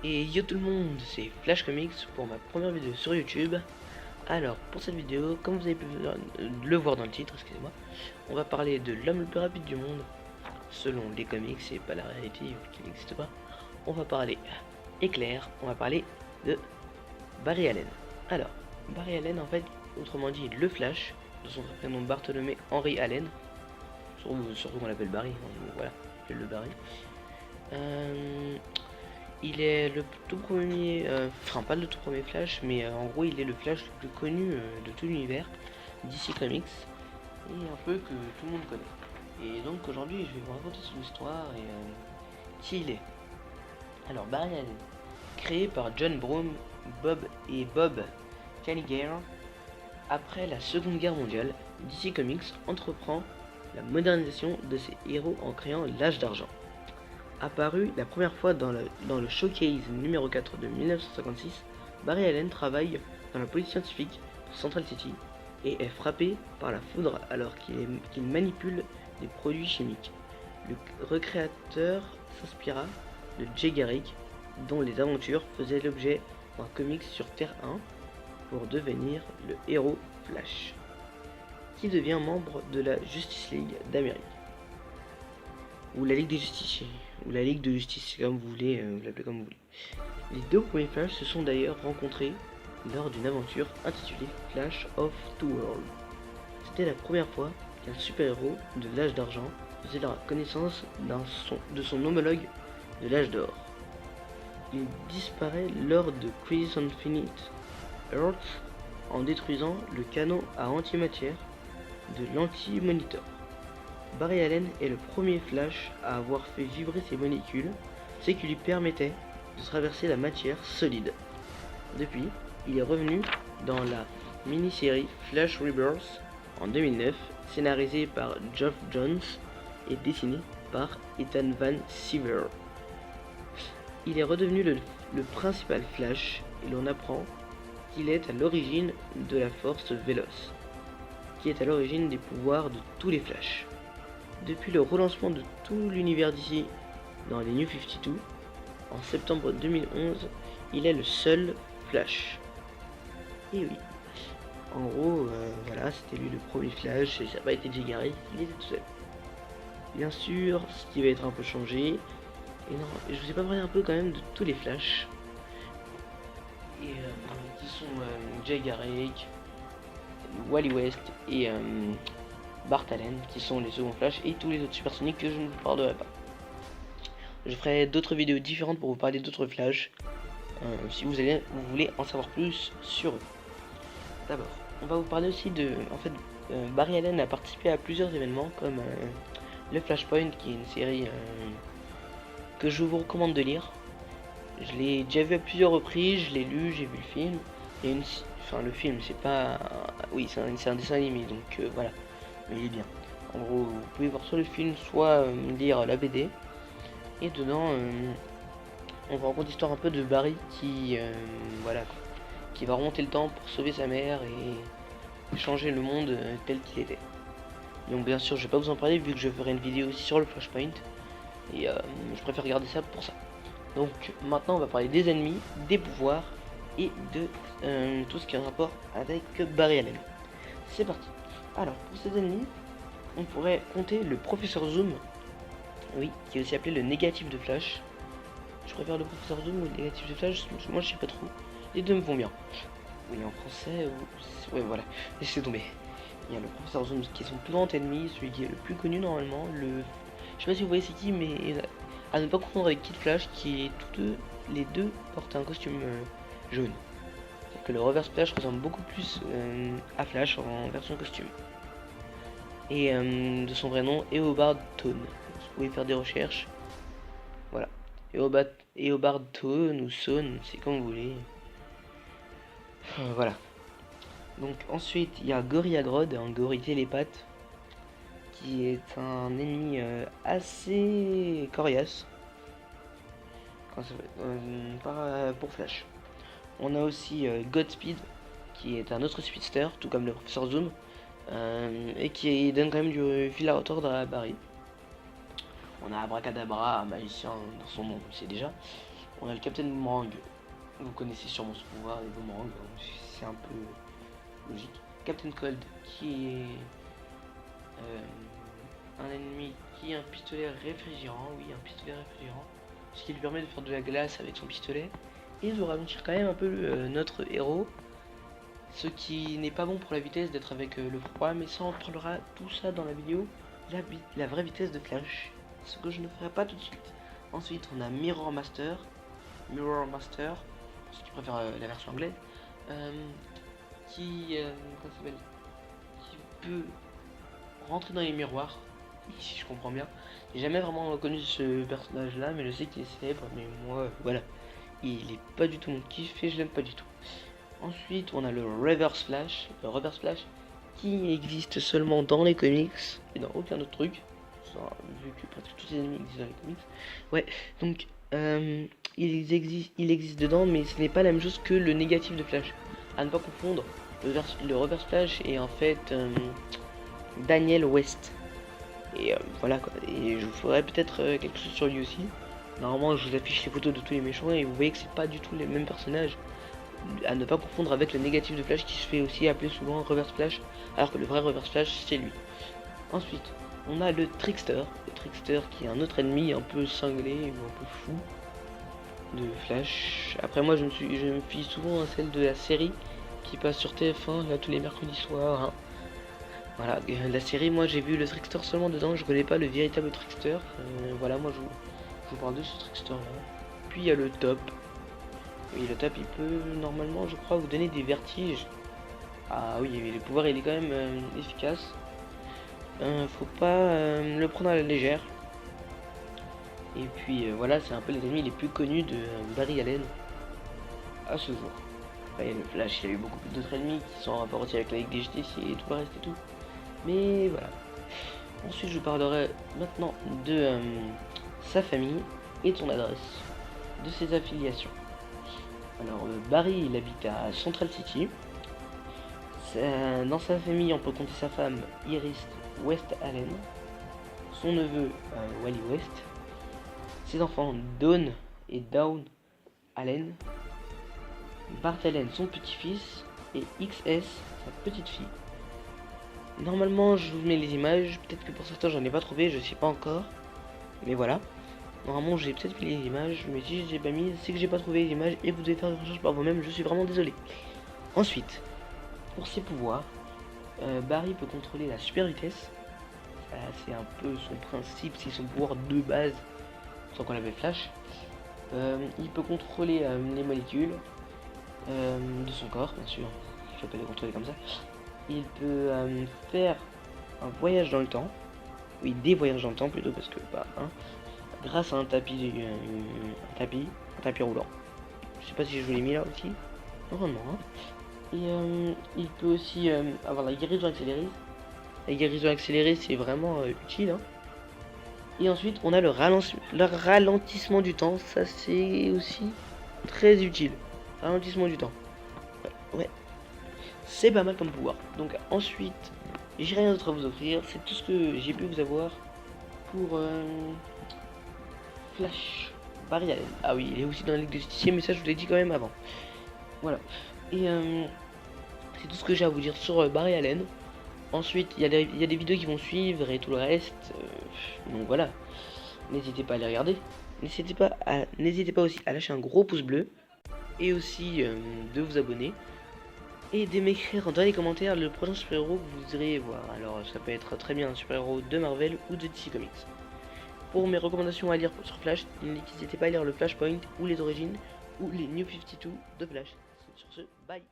Et yo tout le monde, c'est Flash Comics pour ma première vidéo sur YouTube. Alors pour cette vidéo, comme vous avez pu le voir dans le titre, excusez-moi, on va parler de l'homme le plus rapide du monde, selon les comics et pas la réalité qui n'existe pas. On va parler éclair, on va parler de Barry Allen. Alors, Barry Allen en fait, autrement dit le Flash, de son vrai prénom Bartholomew Henry Allen, surtout qu'on l'appelle Barry, donc voilà, le Barry. Il est le tout premier, enfin pas le tout premier Flash, mais en gros il est le Flash le plus connu de tout l'univers DC Comics et un peu que tout le monde connaît. Et donc aujourd'hui je vais vous raconter son histoire et qui il est. Alors Barry Allen, créé par John Broome, Bob Kaniger, après la Seconde Guerre mondiale, DC Comics entreprend la modernisation de ses héros en créant l'Âge d'Argent. Apparu la première fois dans le Showcase numéro 4 de 1956, Barry Allen travaille dans la police scientifique de Central City et est frappé par la foudre alors qu'il manipule des produits chimiques. Le recréateur s'inspira de Jay Garrick, dont les aventures faisaient l'objet d'un comics sur Terre 1 pour devenir le héros Flash, qui devient membre de la Justice League d'Amérique. Ou la Ligue des Justiciers, ou la Ligue de Justice, comme vous voulez, vous l'appelez comme vous voulez. Les deux premiers Flash se sont d'ailleurs rencontrés lors d'une aventure intitulée Flash of Two Worlds. C'était la première fois qu'un super-héros de l'âge d'argent faisait la connaissance de son homologue de l'âge d'or. Il disparaît lors de Crisis Infinite Earth en détruisant le canon à antimatière de l'Anti-Monitor. Barry Allen est le premier Flash à avoir fait vibrer ses molécules, ce qui lui permettait de traverser la matière solide. Depuis, il est revenu dans la mini-série Flash Rebirth en 2009, scénarisée par Geoff Johns et dessinée par Ethan Van Sciver. Il est redevenu le principal Flash et l'on apprend qu'il est à l'origine de la force Veloce, qui est à l'origine des pouvoirs de tous les Flash. Depuis le relancement de tout l'univers d'ici dans les New 52, en septembre 2011, il est le seul Flash. Et oui, en gros, voilà, c'était lui le premier Flash, et ça n'a pas été Jay Garrick, il était tout seul. Bien sûr, ce qui va être un peu changé, et non, je vous ai pas parlé un peu quand même de tous les Flash, et qui sont Jay Garrick, Wally West et Bart Allen, qui sont les seconds Flash, et tous les autres supersoniques que je ne vous parlerai pas. Je ferai d'autres vidéos différentes pour vous parler d'autres Flash, si vous voulez en savoir plus sur eux. D'abord, on va vous parler aussi de... En fait, Barry Allen a participé à plusieurs événements, comme le Flashpoint, qui est une série que je vous recommande de lire. Je l'ai déjà vu à plusieurs reprises, je l'ai lu, j'ai vu le film. Enfin, le film, c'est pas... Oui, c'est un dessin animé, donc voilà. Mais il est bien. En gros, vous pouvez voir soit le film, soit lire la BD. Et dedans, on va raconter l'histoire un peu de Barry qui, voilà, qui va remonter le temps pour sauver sa mère et changer le monde tel qu'il était. Donc bien sûr, je vais pas vous en parler vu que je ferai une vidéo aussi sur le Flashpoint. Et je préfère garder ça pour ça. Donc maintenant, on va parler des ennemis, des pouvoirs et de tout ce qui a un rapport avec Barry Allen. C'est parti. Alors, pour ces ennemis, on pourrait compter le Professeur Zoom, oui, qui est aussi appelé le négatif de Flash. Je préfère le Professeur Zoom ou le négatif de Flash, moi je sais pas trop. Les deux me vont bien. Oui, en français, ouais, voilà, laissez tomber. Il y a le Professeur Zoom qui est son plus grand ennemi, celui qui est le plus connu normalement. Je sais pas si vous voyez c'est qui, mais à ne pas confondre avec Kid Flash, qui est les deux portent un costume jaune. Que le Reverse Flash ressemble beaucoup plus à Flash en version costume. Et de son vrai nom, Eobard Thawne. Vous pouvez faire des recherches. Voilà. Eobard Thawne ou Thawne, c'est comme vous voulez. Voilà. Donc ensuite, il y a Gorilla Grodd, un gorille télépathe, qui est un ennemi assez coriace. Pour Flash. On a aussi Godspeed, qui est un autre speedster, tout comme le Professeur Zoom, et qui donne quand même du fil à retordre à Barry. On a Abracadabra, un magicien dans son nom, c'est déjà. On a le Captain Boomerang. Vous connaissez sûrement ce pouvoir, les boomerangs, c'est un peu logique. Captain Cold, qui est un ennemi qui a un pistolet réfrigérant, oui, un pistolet réfrigérant, ce qui lui permet de faire de la glace avec son pistolet et de ralentir quand même un peu notre héros, ce qui n'est pas bon pour la vitesse d'être avec le froid, mais ça on parlera tout ça dans la vidéo, la vraie vitesse de Flash, ce que je ne ferai pas tout de suite. Ensuite on a Mirror Master, ceux qui préfèrent la version anglaise, qui peut rentrer dans les miroirs, si je comprends bien. J'ai jamais vraiment reconnu ce personnage là, mais je sais qu'il est célèbre, mais moi voilà, il est pas du tout mon kiff et je l'aime pas du tout. Ensuite on a le Reverse Flash, qui existe seulement dans les comics et dans aucun autre truc, vu que presque tous les ennemis existent dans les comics. Ouais, donc il existe dedans, mais ce n'est pas la même chose que le négatif de Flash. À ne pas confondre, le Reverse Flash est en fait Daniel West. Et voilà quoi. Et je vous ferai peut-être quelque chose sur lui aussi. Normalement, je vous affiche les photos de tous les méchants et vous voyez que c'est pas du tout les mêmes personnages. À ne pas confondre avec le négatif de Flash qui se fait aussi appeler souvent Reverse Flash, alors que le vrai Reverse Flash c'est lui. Ensuite, on a le Trickster qui est un autre ennemi un peu cinglé ou un peu fou de Flash. Après moi je me fie souvent à celle de la série qui passe sur TF1 là tous les mercredis soirs. Hein. Voilà, la série, moi j'ai vu le Trickster seulement dedans, je connais pas le véritable Trickster. Voilà, moi je vous parle de ce Trickster là. Puis il y a le Top. Oui, le Top il peut normalement, je crois, vous donner des vertiges. Ah oui, le pouvoir il est quand même efficace. Faut pas le prendre à la légère. Et puis voilà, c'est un peu les ennemis les plus connus de Barry Allen à ce jour. Enfin, il y a le Flash, il y a eu beaucoup d'autres ennemis qui sont en rapport aussi avec la Ligue des Justiciers et tout le reste et tout. Mais voilà. Ensuite, je vous parlerai maintenant de sa famille et de son adresse, de ses affiliations. Alors, Barry, il habite à Central City. Dans sa famille, on peut compter sa femme, Iris West Allen, son neveu, Wally West, ses enfants, Dawn et Dawn Allen, Bart Allen, son petit-fils, et XS, sa petite-fille. Normalement, je vous mets les images. Peut-être que pour certains, j'en ai pas trouvé, je sais pas encore. Mais voilà. Normalement, j'ai peut-être mis les images, mais si je les ai pas mis, c'est que j'ai pas trouvé les images et vous devez faire des recherches par vous-même. Je suis vraiment désolé. Ensuite, pour ses pouvoirs, Barry peut contrôler la super vitesse. C'est un peu son principe, c'est son pouvoir de base, sans qu'on l'appelle Flash. Il peut contrôler les molécules de son corps, bien sûr. Je peux les contrôler comme ça. Il peut faire un voyage dans le temps. Oui, des voyages dans le temps plutôt, parce que pas un. Grâce à un tapis roulant. Je sais pas si je vous l'ai mis là aussi. Normalement. Hein. Et il peut aussi avoir la guérison accélérée. La guérison accélérée, c'est vraiment utile. Hein. Et ensuite, on a le ralentissement du temps. Ça, c'est aussi très utile. Ralentissement du temps. Ouais. C'est pas mal comme pouvoir. Donc ensuite, j'ai rien d'autre à vous offrir. C'est tout ce que j'ai pu vous avoir pour Flash Barry Allen. Ah oui, il est aussi dans la Ligue des Justiciers, mais ça je vous l'ai dit quand même avant. Voilà. Et c'est tout ce que j'ai à vous dire sur Barry Allen. Ensuite, il y a des vidéos qui vont suivre et tout le reste. Donc voilà. N'hésitez pas à les regarder. N'hésitez pas aussi à lâcher un gros pouce bleu. Et aussi de vous abonner. Et de m'écrire dans les commentaires le prochain super-héros que vous irez voir. Alors ça peut être très bien un super-héros de Marvel ou de DC Comics. Pour mes recommandations à lire sur Flash, n'hésitez pas à lire le Flashpoint ou les origines ou les New 52 de Flash. Sur ce, bye.